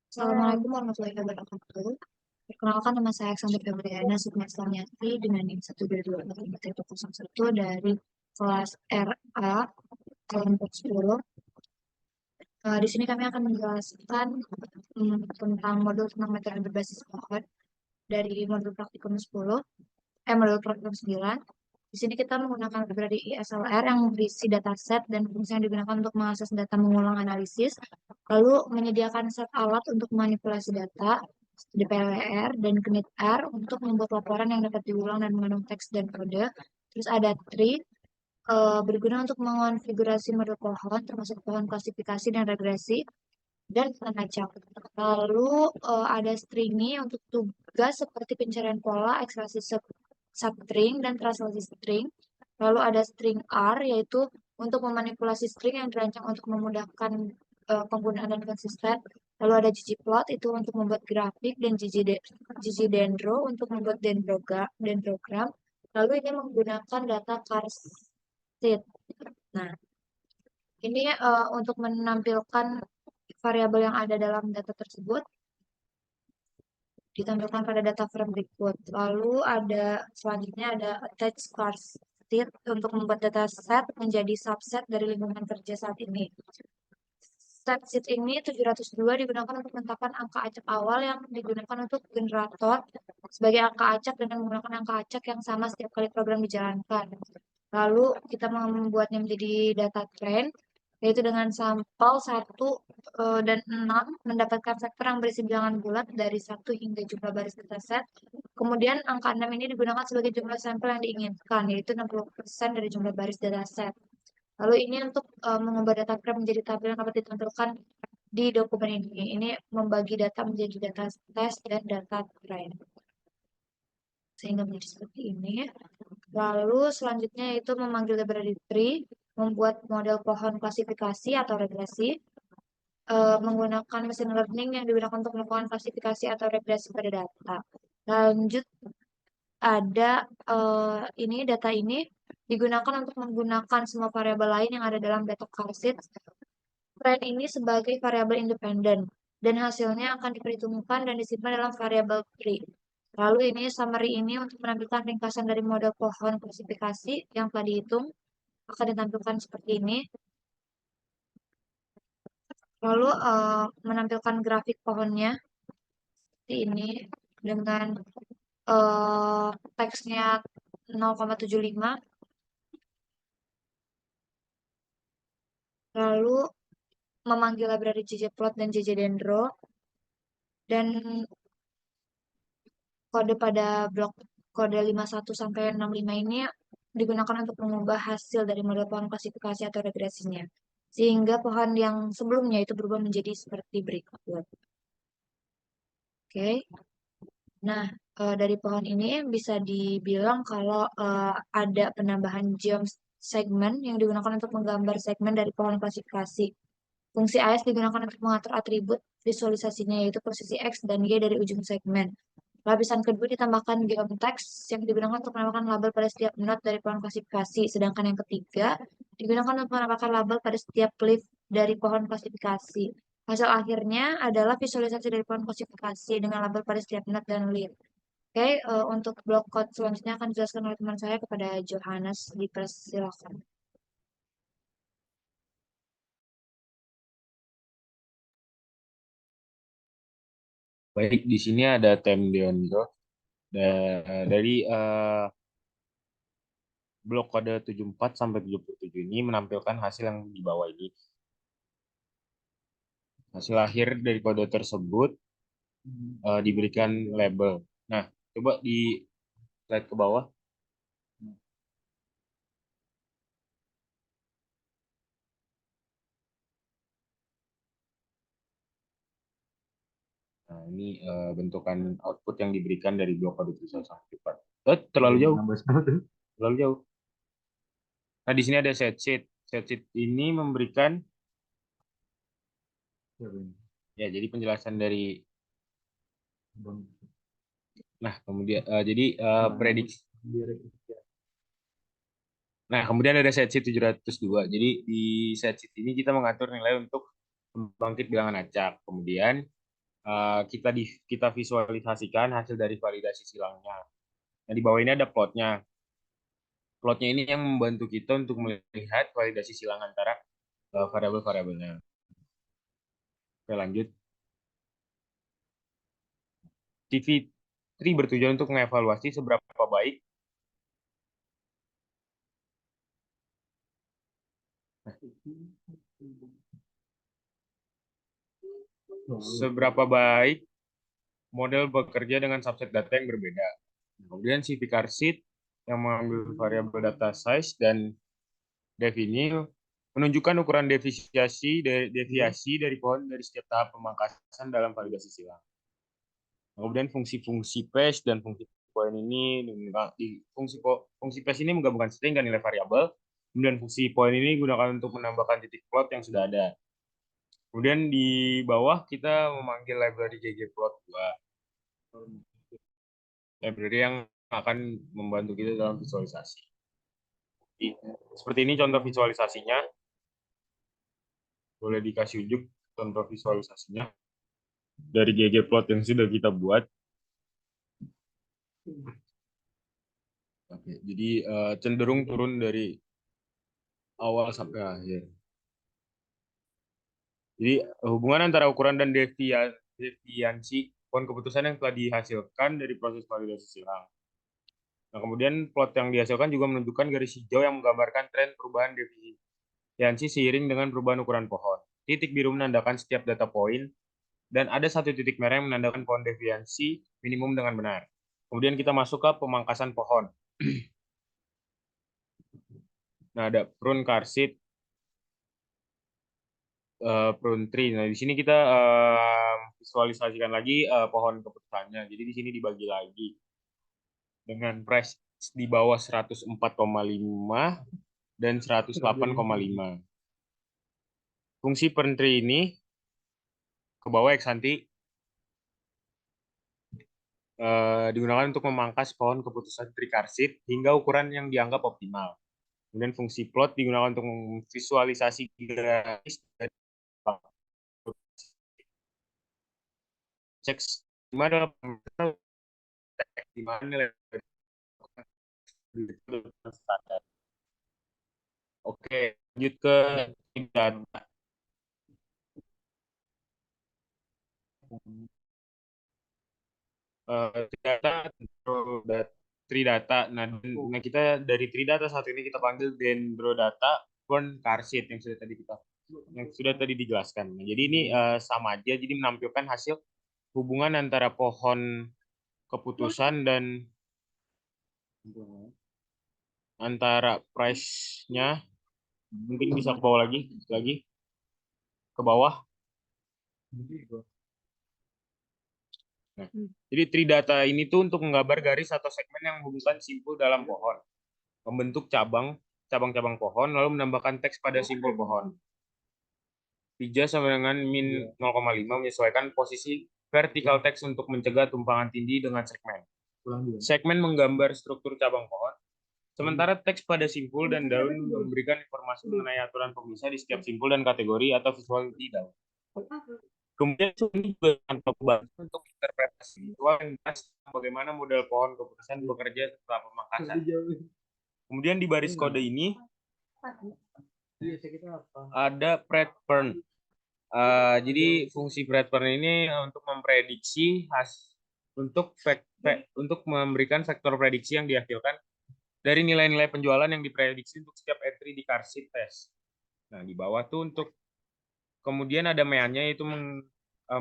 Assalamualaikum warahmatullahi wabarakatuh. Perkenalkan, nama saya Alexander Febriana Sukmastarmiati dengan NIM 1224301 dari kelas RA kelompok 10. Di sini kami akan menjelaskan tentang modul tentang metode berbasis pohon dari modul praktikum 10, modul praktikum 9. Di sini kita menggunakan library ISLR yang berisi dataset dan fungsi yang digunakan untuk mengakses data mengulang analisis, lalu menyediakan set alat untuk manipulasi data, DPLR, dan KNIT-R untuk membuat laporan yang dapat diulang dan mengandung teks dan kode. Terus ada tree, berguna untuk mengonfigurasi model pohon, termasuk pohon klasifikasi dan regresi, dan acak. Lalu ada stringy untuk tugas seperti pencarian pola, ekstraksi substring, dan translasi string. Lalu ada string R, yaitu untuk memanipulasi string yang dirancang untuk memudahkan penggunaan dan konsisten. Lalu ada ggplot, itu untuk membuat grafik, dan ggdendro untuk membuat dendrogram. Lalu ini menggunakan data karsit. Nah, ini untuk menampilkan variabel yang ada dalam data tersebut ditampilkan pada data frame berikut. Lalu ada selanjutnya ada attach state untuk membuat data set menjadi subset dari lingkungan kerja saat ini. Set sheet ini 702 digunakan untuk menetapkan angka acak awal yang digunakan untuk generator sebagai angka acak dengan menggunakan angka acak yang sama setiap kali program dijalankan. Lalu kita membuatnya menjadi data trend, yaitu dengan sampel 1 dan 6 mendapatkan vektor yang berisi bilangan bulat dari 1 hingga jumlah baris dataset. Kemudian angka 6 ini digunakan sebagai jumlah sampel yang diinginkan, yaitu 60% dari jumlah baris dataset. Lalu ini untuk mengubah data frame menjadi tabel yang dapat ditampilkan di dokumen ini. Ini membagi data menjadi data test dan data trend. Sehingga menjadi seperti ini. Lalu selanjutnya yaitu memanggil library tree, membuat model pohon klasifikasi atau regresi, menggunakan machine learning yang digunakan untuk melakukan klasifikasi atau regresi pada data. Lanjut ada ini data ini digunakan untuk menggunakan semua variabel lain yang ada dalam data karsit. Trend ini sebagai variabel independen dan hasilnya akan diperhitungkan dan disimpan dalam variabel tree. Lalu ini summary ini untuk menampilkan ringkasan dari model pohon klasifikasi yang telah dihitung akan ditampilkan seperti ini. Lalu menampilkan grafik pohonnya seperti ini dengan teksnya 0,75. Lalu memanggil library ggplot dan ggdendro, dan kode pada blok kode 51 sampai 65 ini digunakan untuk mengubah hasil dari model pohon klasifikasi atau regresinya, sehingga pohon yang sebelumnya itu berubah menjadi seperti berikut. Oke. Nah, dari pohon ini bisa dibilang kalau ada penambahan geom segmen yang digunakan untuk menggambar segmen dari pohon klasifikasi. Fungsi AS digunakan untuk mengatur atribut visualisasinya, yaitu posisi X dan Y dari ujung segmen. Lapisan kedua ditambahkan geom text yang digunakan untuk menambahkan label pada setiap node dari pohon klasifikasi. Sedangkan yang ketiga digunakan untuk menambahkan label pada setiap leaf dari pohon klasifikasi. Hasil akhirnya adalah visualisasi dari pohon klasifikasi dengan label pada setiap node dan leaf. Oke, untuk blok code selanjutnya akan dijelaskan oleh teman saya kepada Johannes. Dipersilakan. Baik, di sini ada Tem Deondro dari blok kode 74 sampai 77 ini menampilkan hasil yang di bawah ini. Hasil akhir dari kode tersebut diberikan label. Nah, coba di slide ke bawah. Nah, ini bentukan output yang diberikan dari blok kode 74. Terlalu jauh. Terlalu jauh. Nah, di sini ada set sheet. Set sheet ini memberikan ya, jadi penjelasan dari kemudian jadi prediksi. Nah, kemudian ada set sheet 702. Jadi di set sheet ini kita mengatur nilai untuk pembangkit bilangan acak. Kemudian kita visualisasikan hasil dari validasi silangnya. Nah, di bawah ini ada plotnya. Plotnya ini yang membantu kita untuk melihat validasi silang antara variabel-variabelnya. Oke, lanjut. CV3 bertujuan untuk mengevaluasi seberapa baik model bekerja dengan subset data yang berbeda. Kemudian CV Sheet yang mengambil variabel data size dan def ini menunjukkan ukuran deviasi dari pohon dari setiap tahap pemangkasan dalam validasi silang. Kemudian fungsi-fungsi PES dan fungsi poin ini fungsi PES ini menggabungkan string dan nilai variabel. Kemudian fungsi poin ini digunakan untuk menambahkan titik plot yang sudah ada. Kemudian di bawah kita memanggil library ggplot2. Library yang akan membantu kita dalam visualisasi. Seperti ini contoh visualisasinya. Boleh dikasih unjuk contoh visualisasinya dari ggplot yang sudah kita buat. Oke, jadi cenderung turun dari awal sampai akhir. Jadi hubungan antara ukuran dan deviansi pohon keputusan yang telah dihasilkan dari proses validasi silang. Nah, kemudian plot yang dihasilkan juga menunjukkan garis hijau yang menggambarkan tren perubahan deviansi seiring dengan perubahan ukuran pohon. Titik biru menandakan setiap data poin, dan ada satu titik merah yang menandakan pohon deviansi minimum dengan benar. Kemudian kita masuk ke pemangkasan pohon. Nah, ada prune car seat, prune tree. Nah, di sini kita visualisasikan lagi pohon keputusannya. Jadi di sini dibagi lagi dengan price di bawah 104,5 dan 108,5. Fungsi prune tree ini ke bawah X nanti digunakan untuk memangkas pohon keputusan tree car seat hingga ukuran yang dianggap optimal. Kemudian fungsi plot digunakan untuk visualisasi grafis dari cek di mana nilai standar. Oke, lanjut ke data. Tridata. Nah, kita dari Tridata saat ini kita panggil Dendrodata Born car seat yang sudah tadi dijelaskan. Nah, jadi ini sama aja, jadi menampilkan hasil hubungan antara pohon keputusan dan antara price-nya. Mungkin bisa ke bawah lagi ke bawah. Nah, jadi tridata ini tuh untuk menggambar garis atau segmen yang menghubungkan simpul dalam pohon, membentuk cabang-cabang pohon, lalu menambahkan teks pada simpul pohon. Pija sama dengan min 0,5 menyesuaikan posisi vertikal teks untuk mencegah tumpangan tindih dengan segmen. Segmen menggambar struktur cabang pohon, sementara teks pada simpul dan daun memberikan informasi mengenai aturan pemisah di setiap simpul dan kategori atau visual di daun. Kemudian ini juga akan membantu untuk interpretasi visual yang jelas bagaimana model pohon keputusan bekerja setelah pemangkasan. Kemudian di baris kode ini ada Predpern. Jadi fungsi Predpern ini untuk memprediksi untuk memberikan vektor prediksi yang dihasilkan dari nilai-nilai penjualan yang diprediksi untuk setiap entry di car seat test. Nah, di bawah tuh untuk kemudian ada meannya, yaitu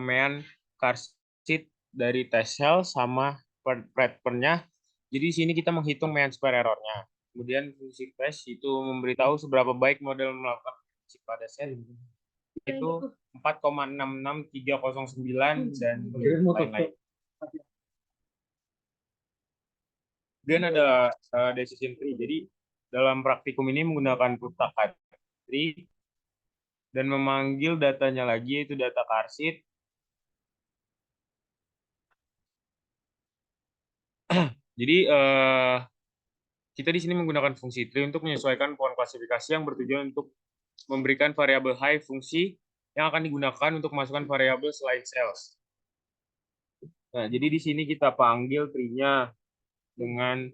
mean car seat dari test cell sama Predpern-nya. Jadi di sini kita menghitung mean square error-nya. Kemudian fungsi test itu memberitahu seberapa baik model melakukan prediksi pada set itu 4,66309 dan lain-lain. Kemudian ada decision tree. Jadi dalam praktikum ini menggunakan pustaka tree dan memanggil datanya lagi, yaitu data car seat. Jadi kita di sini menggunakan fungsi tree untuk menyesuaikan pohon klasifikasi yang bertujuan untuk memberikan variabel high fungsi yang akan digunakan untuk masukkan variabel selain sales. Nah, jadi di sini kita panggil tree-nya dengan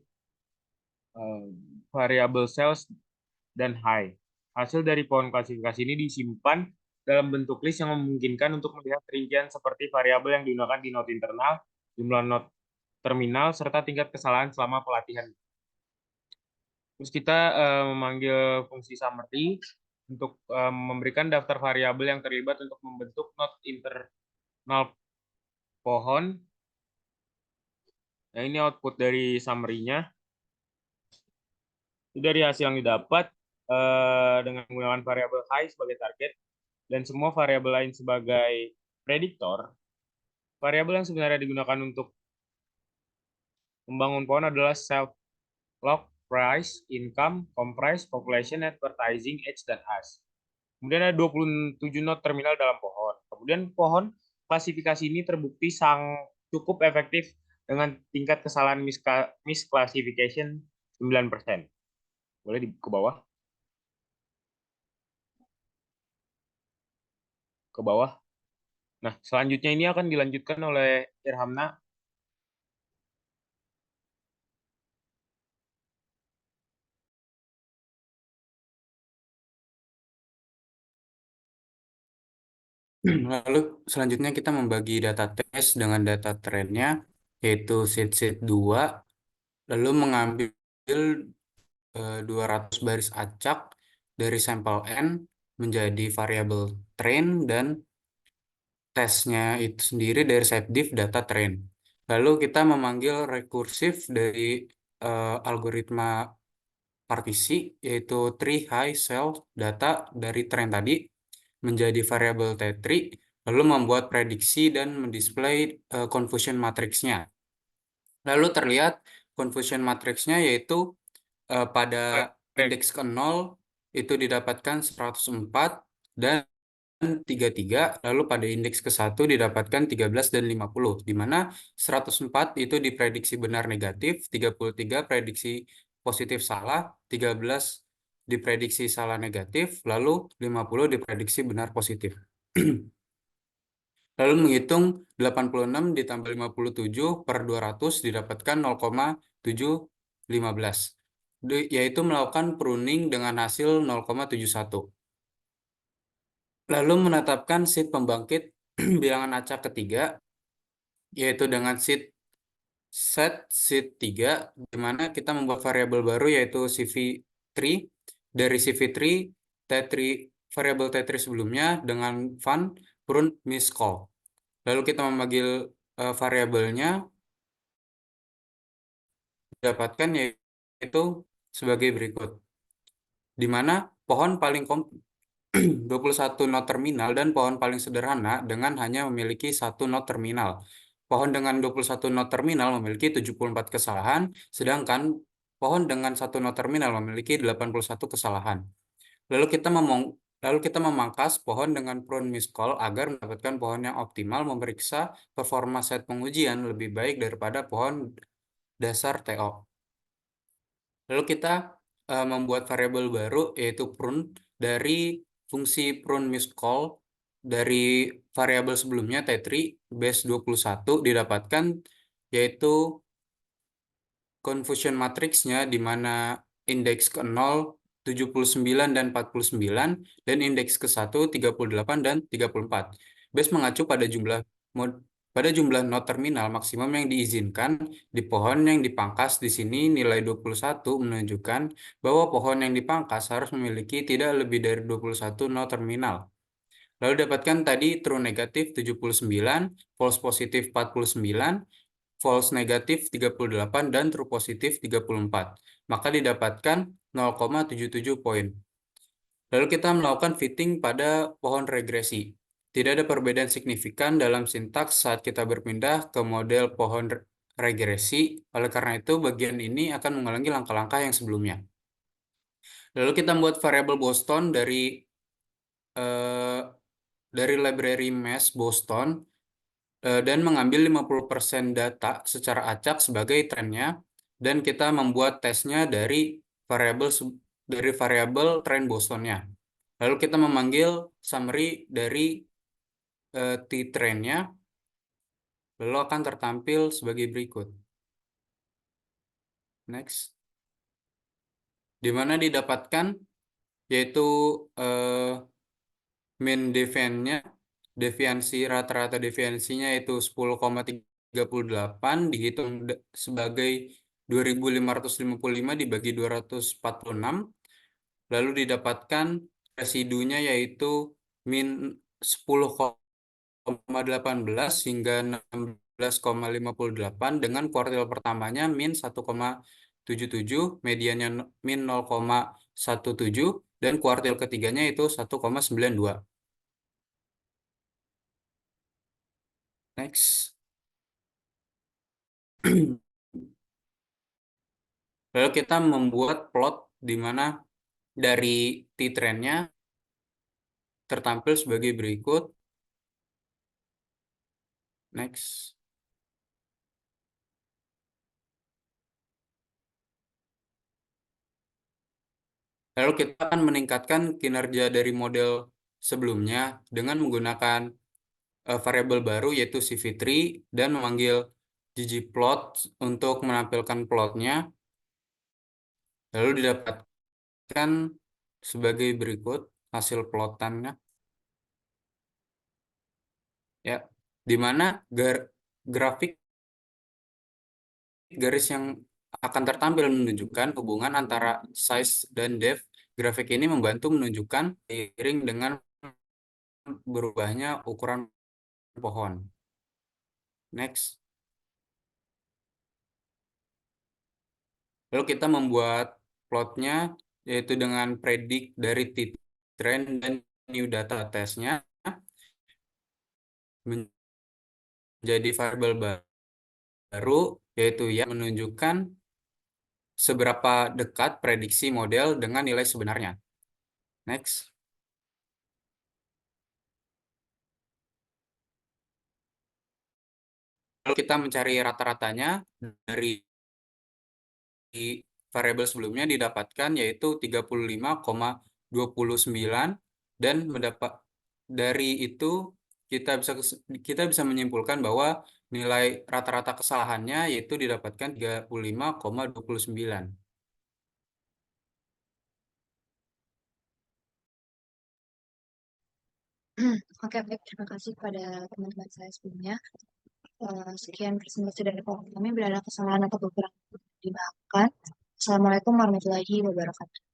variabel sales dan high. Hasil dari pohon klasifikasi ini disimpan dalam bentuk list yang memungkinkan untuk melihat rincian seperti variabel yang digunakan di node internal, jumlah node terminal, serta tingkat kesalahan selama pelatihan. Terus kita memanggil fungsi summary untuk memberikan daftar variabel yang terlibat untuk membentuk node internal pohon. Nah, ini output dari summary-nya. Itu dari hasil yang didapat dengan menggunakan variabel high sebagai target dan semua variabel lain sebagai prediktor. Variabel yang sebenarnya digunakan untuk membangun pohon adalah self log, price, income, comprise, population, advertising, age, dan as. Kemudian ada 27 node terminal dalam pohon. Kemudian pohon klasifikasi ini terbukti cukup efektif dengan tingkat kesalahan misclassification 9%. Boleh ke bawah? Ke bawah. Nah, selanjutnya ini akan dilanjutkan oleh Irhamna. Lalu selanjutnya kita membagi data tes dengan data trennya, yaitu seed 2, lalu mengambil 200 baris acak dari sampel N menjadi variabel train dan tesnya itu sendiri dari set diff data train. Lalu kita memanggil rekursif dari algoritma partisi, yaitu tree high cell data dari train tadi menjadi variabel T3, lalu membuat prediksi dan mendisplay confusion matrixnya. Lalu terlihat confusion matrixnya yaitu pada indeks ke-0 itu didapatkan 104 dan 33, lalu pada indeks ke-1 didapatkan 13 dan 50, di mana 104 itu diprediksi benar negatif, 33 prediksi positif salah, 13 diprediksi salah negatif, lalu 50 diprediksi benar positif. Lalu menghitung 86 ditambah 57 per 200 didapatkan 0,715, yaitu melakukan pruning dengan hasil 0,71. Lalu menetapkan seed pembangkit bilangan acak ketiga, yaitu dengan set seed 3, di mana kita membuat variabel baru yaitu CV3. Dari CV3, T3, variabel T3 sebelumnya dengan fun prune miscall. Lalu kita memanggil variabelnya, didapatkan yaitu sebagai berikut, di mana pohon paling 21 not terminal dan pohon paling sederhana dengan hanya memiliki 1 not terminal. Pohon dengan 21 not terminal memiliki 74 kesalahan, sedangkan pohon dengan 1 not terminal memiliki 81 kesalahan. Lalu kita memangkas pohon dengan prune miscall agar mendapatkan pohon yang optimal, memeriksa performa set pengujian lebih baik daripada pohon dasar TO. Lalu kita membuat variabel baru yaitu prune dari fungsi prune miscall dari variabel sebelumnya T3 base 21 didapatkan yaitu confusion matrixnya di mana indeks ke-0 79 dan 49 dan indeks ke-1 38 dan 34. Base mengacu pada jumlah not terminal maksimum yang diizinkan di pohon yang dipangkas. Di sini nilai 21 menunjukkan bahwa pohon yang dipangkas harus memiliki tidak lebih dari 21 not terminal. Lalu dapatkan tadi true negatif 79, false positif 49, false negatif 38, dan true positif 34. Maka didapatkan 0,77 poin. Lalu kita melakukan fitting pada pohon regresi. Tidak ada perbedaan signifikan dalam sintaks saat kita berpindah ke model pohon regresi. Oleh karena itu, bagian ini akan mengulangi langkah-langkah yang sebelumnya. Lalu kita membuat variabel Boston dari library mesh Boston dan mengambil 50% data secara acak sebagai trennya, dan kita membuat tesnya dari variabel tren Bostonnya. Lalu kita memanggil summary dari T-trennya, lalu akan tertampil sebagai berikut. Next. Di mana didapatkan yaitu mean deviannya, rata-rata deviansinya itu 10,38 dihitung sebagai 2555 dibagi 246, lalu didapatkan residunya yaitu min 10,18 hingga 16,58 dengan kuartil pertamanya min 1,77, mediannya min 0,17, dan kuartil ketiganya itu 1,92. Next. Lalu kita membuat plot di mana dari T-trendnya tertampil sebagai berikut. Next. Lalu kita akan meningkatkan kinerja dari model sebelumnya dengan menggunakan variabel baru yaitu CV3 dan memanggil ggplot untuk menampilkan plotnya. Lalu didapatkan sebagai berikut hasil plotannya. Ya, di mana grafik garis yang akan tertampil menunjukkan hubungan antara size dan depth. Grafik ini membantu menunjukkan seiring dengan berubahnya ukuran pohon. Next. Lalu kita membuat plotnya yaitu dengan predik dari T-trend dan new data testnya menjadi variabel baru yaitu yang menunjukkan seberapa dekat prediksi model dengan nilai sebenarnya. Next. Lalu kita mencari rata-ratanya dari variabel sebelumnya didapatkan yaitu 35,29 dan dari itu kita bisa menyimpulkan bahwa nilai rata-rata kesalahannya yaitu didapatkan 35,29. Oke, baik. Terima kasih kepada teman-teman saya sebelumnya. Sekian presentasi dari kami. Bila ada kesalahan atau kekurangan dimaafkan. Assalamualaikum warahmatullahi wabarakatuh.